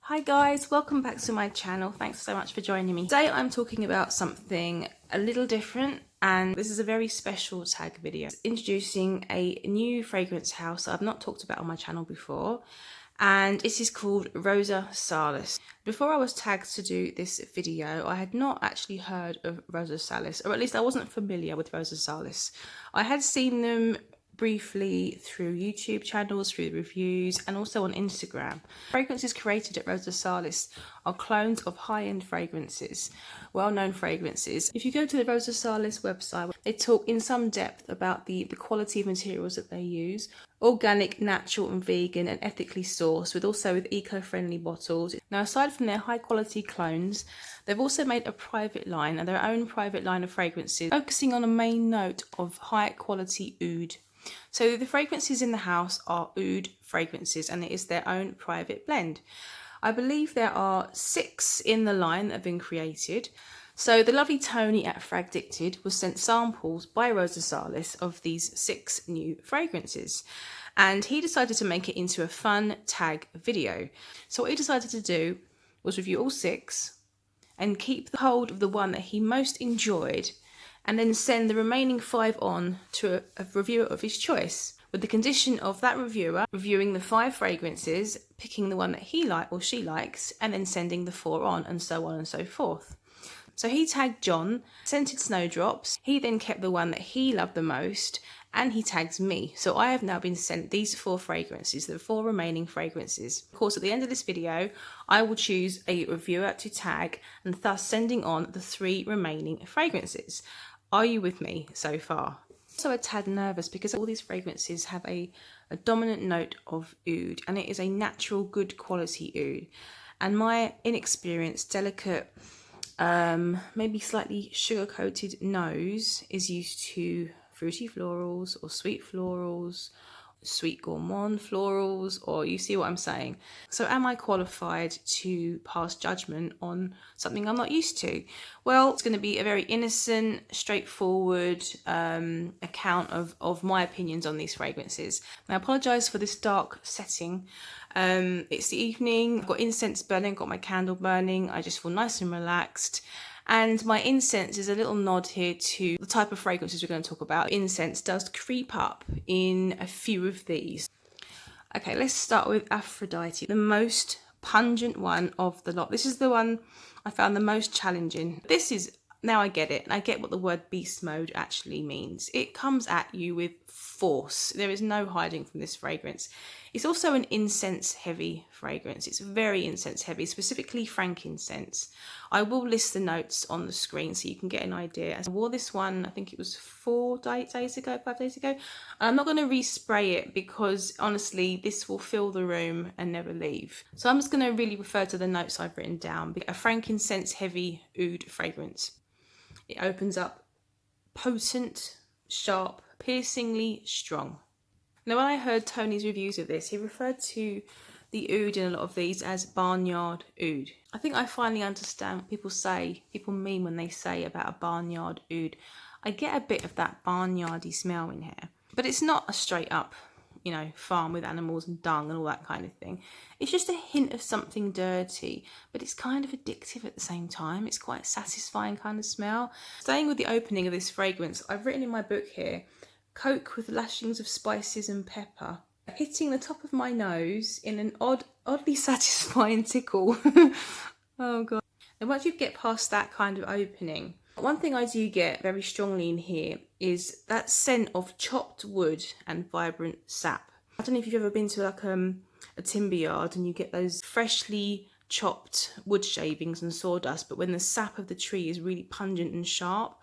Hi guys, welcome back to my channel. Thanks so much for joining me. Today I'm talking about something a little different, and this is a very special tag video. It's introducing a new fragrance house that I've not talked about on my channel before, and it is called Rosa Salas. Before I was tagged to do this video, I had not actually heard of Rosa Salas, or at least I wasn't familiar with Rosa Salas. I had seen them briefly through YouTube channels, through the reviews, and also on Instagram. Fragrances created at Rosa Salas are clones of high-end fragrances, well-known fragrances. If you go to the Rosa Salas website, they talk in some depth about the quality of materials that they use. Organic, natural and vegan and ethically sourced, with eco-friendly bottles. Now, aside from their high-quality clones, they've also made a private line, and their own private line of fragrances, focusing on a main note of high-quality oud. So the fragrances in the house are oud fragrances, and it is their own private blend. I believe there are 6 in the line that have been created. So the lovely Tony at Fragdicted was sent samples by Rosa Salas of these 6 new fragrances, and he decided to make it into a fun tag video. So what he decided to do was review all 6 and keep the hold of the one that he most enjoyed, and then send the remaining 5 on to a reviewer of his choice, with the condition of that reviewer reviewing the 5 fragrances, picking the one that he likes or she likes, and then sending the 4 on and so forth. So he tagged John, Scented Snowdrops. He then kept the one that he loved the most, and he tagged me. So I have now been sent these 4 fragrances, the 4 remaining fragrances. Of course, at the end of this video, I will choose a reviewer to tag, and thus sending on the 3 remaining fragrances. Are you with me so far? Also a tad nervous because all these fragrances have a dominant note of oud, and it is a natural, good quality oud. And my inexperienced, delicate, maybe slightly sugar-coated nose is used to fruity florals or sweet florals, sweet gourmand florals, or you see what I'm saying. So am I qualified to pass judgment on something I'm not used to? Well, it's going to be a very innocent, straightforward account of my opinions on these fragrances. Now, I apologise for this dark setting. It's the evening, I've got incense burning, got my candle burning, I just feel nice and relaxed. And my incense is a little nod here to the type of fragrances we're going to talk about. Incense does creep up in a few of these. Okay, let's start with Aphrodite, the most pungent one of the lot. This is the one I found the most challenging. This is, now I get it, and I get what the word beast mode actually means. It comes at you with force. There is no hiding from this fragrance. It's also an incense heavy fragrance. It's very incense heavy, specifically frankincense. I will list the notes on the screen so you can get an idea. I wore this one, I think it was 5 days ago. I'm not going to respray it because honestly this will fill the room and never leave. So I'm just going to really refer to the notes I've written down. A frankincense heavy oud fragrance. It opens up potent, sharp, piercingly strong. Now, when I heard Tony's reviews of this, he referred to the oud in a lot of these as barnyard oud. I think I finally understand what people mean when they say about a barnyard oud. I get a bit of that barnyardy smell in here, but it's not a straight up, farm with animals and dung and all that kind of thing. It's just a hint of something dirty, but it's kind of addictive at the same time. It's quite a satisfying kind of smell. Staying with the opening of this fragrance, I've written in my book here, Coke with lashings of spices and pepper, hitting the top of my nose in an oddly satisfying tickle. Oh god. And once you get past that kind of opening, one thing I do get very strongly in here is that scent of chopped wood and vibrant sap. I don't know if you've ever been to like a timber yard and you get those freshly chopped wood shavings and sawdust, but when the sap of the tree is really pungent and sharp,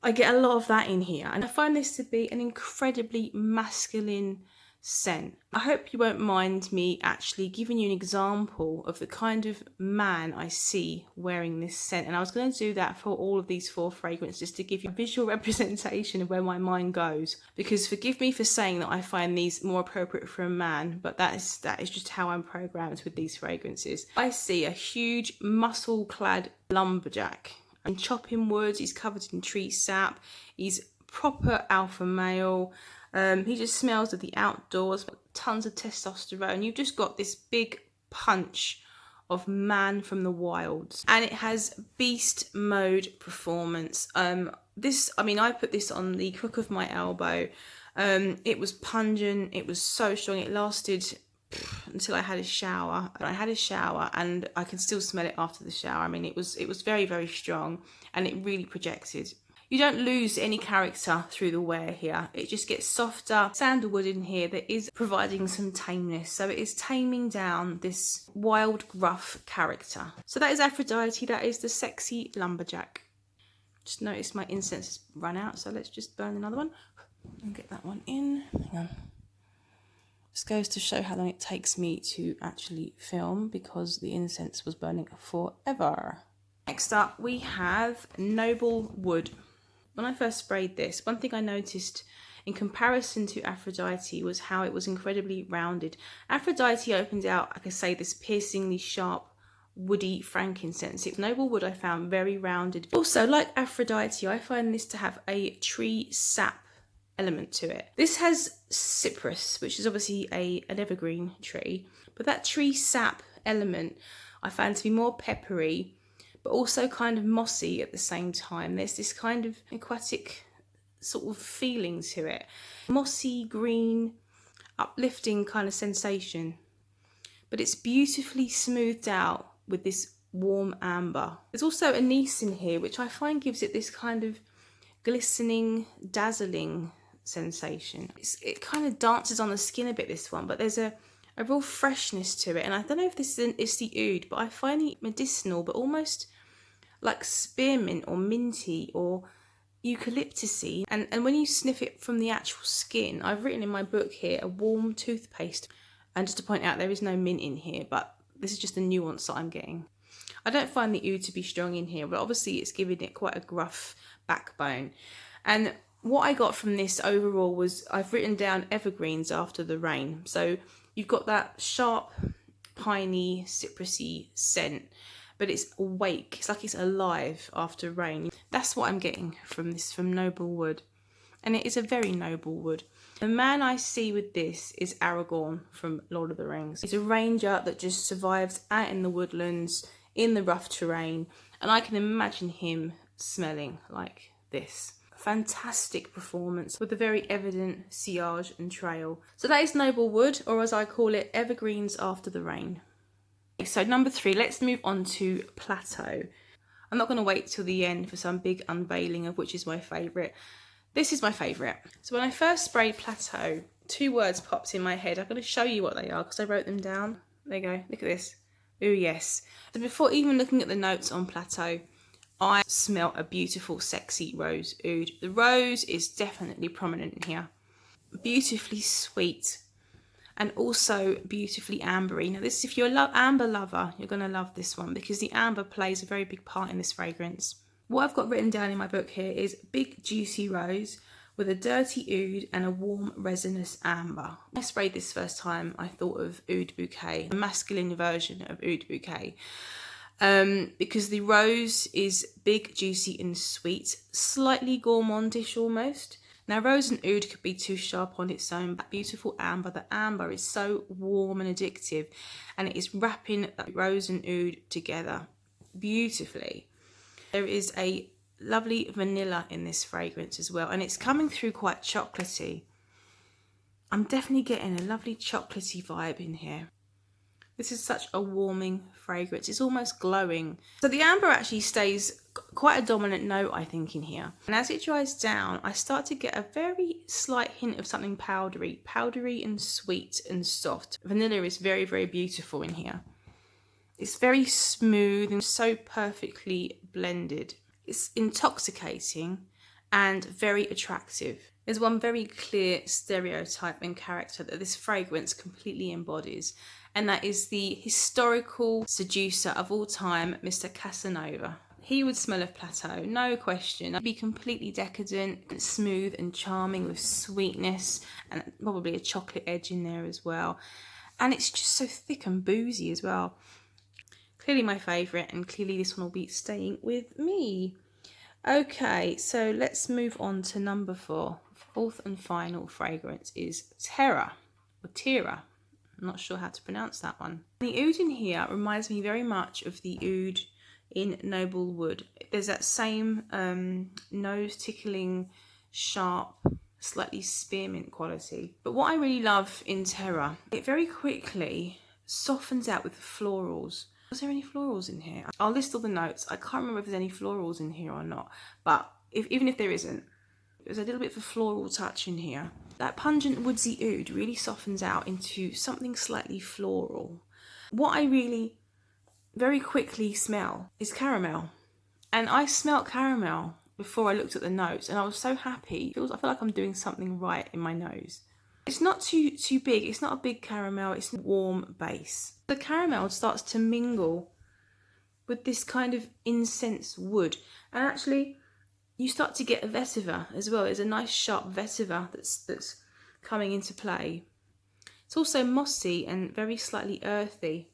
I get a lot of that in here, and I find this to be an incredibly masculine scent. I hope you won't mind me actually giving you an example of the kind of man I see wearing this scent, and I was going to do that for all of these 4 fragrances to give you a visual representation of where my mind goes, because forgive me for saying that I find these more appropriate for a man, but that is just how I'm programmed with these fragrances. I see a huge muscle-clad lumberjack and chopping wood. He's covered in tree sap. He's proper alpha male. He just smells of the outdoors, tons of testosterone. You've just got this big punch of man from the wilds, and it has beast mode performance. I put this on the crook of my elbow. It was pungent, it was so strong, it lasted until I had a shower. And I can still smell it after the shower. I mean, it was very, very strong, and it really projected. You don't lose any character through the wear here. It just gets softer. Sandalwood in here that is providing some tameness. So it is taming down this wild, gruff character. So that is Aphrodite. That is the sexy lumberjack. Just noticed my incense has run out, so let's just burn another one and get that one in. Hang on. This goes to show how long it takes me to actually film, because the incense was burning forever. Next up, we have Noble Wood. When I first sprayed this, one thing I noticed in comparison to Aphrodite was how it was incredibly rounded. Aphrodite opened out, I could say, this piercingly sharp, woody frankincense. Noble Wood I found very rounded. Also, like Aphrodite, I find this to have a tree sap element to it. This has cypress, which is obviously an evergreen tree, but that tree sap element I found to be more peppery, but also kind of mossy at the same time. There's this kind of aquatic sort of feeling to it. Mossy, green, uplifting kind of sensation. But it's beautifully smoothed out with this warm amber. There's also anise in here, which I find gives it this kind of glistening, dazzling sensation. It kind of dances on the skin a bit, this one, but there's a real freshness to it. And I don't know if this is the oud, but I find it medicinal, but almost like spearmint or minty or eucalyptusy. And when you sniff it from the actual skin, I've written in my book here, a warm toothpaste. And just to point out, there is no mint in here, but this is just the nuance that I'm getting. I don't find the oud to be strong in here, but obviously it's giving it quite a gruff backbone. And what I got from this overall was, I've written down evergreens after the rain. So you've got that sharp, piney, citrusy scent, but it's awake. It's like it's alive after rain. That's what I'm getting from this, from Noble Wood. And it is a very noble wood. The man I see with this is Aragorn from Lord of the Rings. He's a ranger that just survives out in the woodlands, in the rough terrain, and I can imagine him smelling like this. Fantastic performance with a very evident sillage and trail. So that is Noble Wood, or as I call it, evergreens after the rain. So number 3, let's move on to Plateau. I'm not going to wait till the end for some big unveiling of which is my favourite. This is my favourite. So when I first sprayed Plateau, 2 words popped in my head. I'm going to show you what they are because I wrote them down. There you go, look at this. Ooh, yes. So before even looking at the notes on Plateau, I smell a beautiful, sexy rose oud. The rose is definitely prominent in here. Beautifully sweet and also beautifully ambery. Now this, if you're an amber lover, you're going to love this one because the amber plays a very big part in this fragrance. What I've got written down in my book here is big juicy rose with a dirty oud and a warm resinous amber. When I sprayed this first time, I thought of oud bouquet, a masculine version of oud bouquet. Because the rose is big, juicy and sweet, slightly gourmandish almost. Now rose and oud could be too sharp on its own, but beautiful amber, the amber is so warm and addictive, and it is wrapping rose and oud together beautifully. There is a lovely vanilla in this fragrance as well, and it's coming through quite chocolatey. I'm definitely getting a lovely chocolatey vibe in here. This is such a warming fragrance. It's almost glowing. So the amber actually stays quite a dominant note, I think, in here. And as it dries down, I start to get a very slight hint of something powdery and sweet and soft. Vanilla is very, very beautiful in here. It's very smooth and so perfectly blended. It's intoxicating and very attractive. There's one very clear stereotype and character that this fragrance completely embodies, and that is the historical seducer of all time, Mr. Casanova. He would smell of Plateau, no question. He'd be completely decadent and smooth and charming with sweetness and probably a chocolate edge in there as well. And it's just so thick and boozy as well. Clearly my favourite, and clearly this one will be staying with me. Okay, so let's move on to number 4. Fourth and final fragrance is Terra, or Terra. I'm not sure how to pronounce that one. The oud in here reminds me very much of the oud in Noble Wood. There's that same nose tickling, sharp, slightly spearmint quality. But what I really love in Terra, it very quickly softens out with the florals. Was there any florals in here? I'll list all the notes. I can't remember if there's any florals in here or not, but even if there isn't, there's a little bit of a floral touch in here. That pungent woodsy oud really softens out into something slightly floral. What I really very quickly smell is caramel. And I smelt caramel before I looked at the notes, and I was so happy. I feel like I'm doing something right in my nose. It's not too big. It's not a big caramel. It's a warm base. The caramel starts to mingle with this kind of incense wood. And actually, you start to get a vetiver as well. There's a nice sharp vetiver that's coming into play. It's also mossy and very slightly earthy.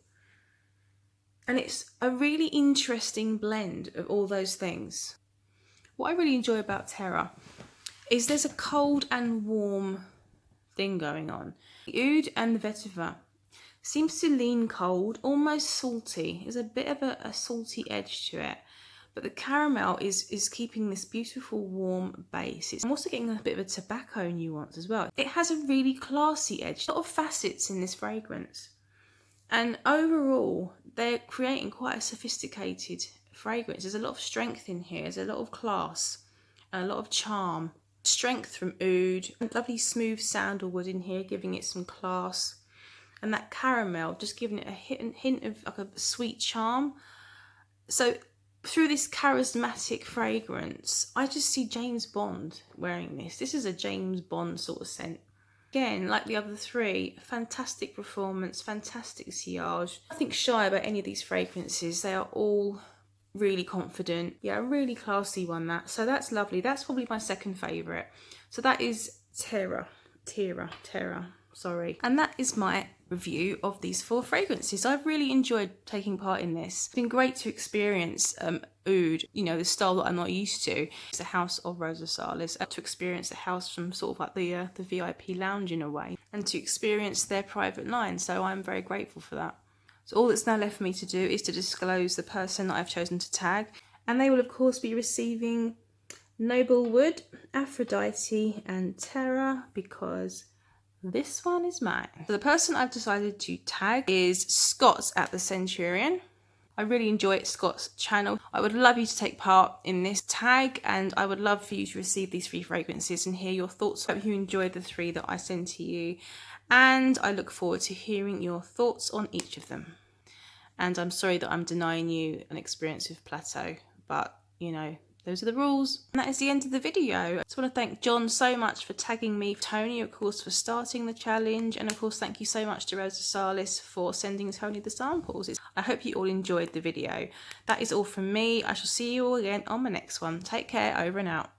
And it's a really interesting blend of all those things. What I really enjoy about Terra is there's a cold and warm thing going on. The oud and the vetiver seems to lean cold, almost salty. There's a bit of a salty edge to it. But the caramel is keeping this beautiful warm base. I'm also getting a bit of a tobacco nuance as well. It has a really classy edge. A lot of facets in this fragrance. And overall, they're creating quite a sophisticated fragrance. There's a lot of strength in here. There's a lot of class and a lot of charm. Strength from oud, lovely smooth sandalwood in here, giving it some class, and that caramel just giving it a hint of like a sweet charm. So through this charismatic fragrance, I just see James Bond wearing this. This is a James Bond sort of scent. Again, like the other three, fantastic performance, fantastic sillage. Nothing shy about any of these fragrances. They are all really confident. Yeah, a really classy one that. So that's lovely. That's probably my second favourite. So that is Terra. Sorry. And that is my review of these 4 fragrances. I've really enjoyed taking part in this. It's been great to experience oud, you know, the style that I'm not used to. It's the house of Rosa Salas, to experience the house from sort of like the VIP lounge in a way, and to experience their private line. So I'm very grateful for that. So all that's now left for me to do is to disclose the person that I've chosen to tag, and they will of course be receiving Noble Wood, Aphrodite and Terra, because this one is mine. So the person I've decided to tag is Scott at the Centurion. I really enjoy Scott's channel. I would love you to take part in this tag, and I would love for you to receive these 3 fragrances and hear your thoughts. I hope you enjoyed the 3 that I sent to you, and I look forward to hearing your thoughts on each of them. And I'm sorry that I'm denying you an experience with Plateau, but you know, those are the rules. And that is the end of the video. I just want to thank John so much for tagging me, Tony of course for starting the challenge, and of course thank you so much to Rosa Salas for sending Tony the samples. I hope you all enjoyed the video. That is all from me. I shall see you all again on my next one. Take care, over and out.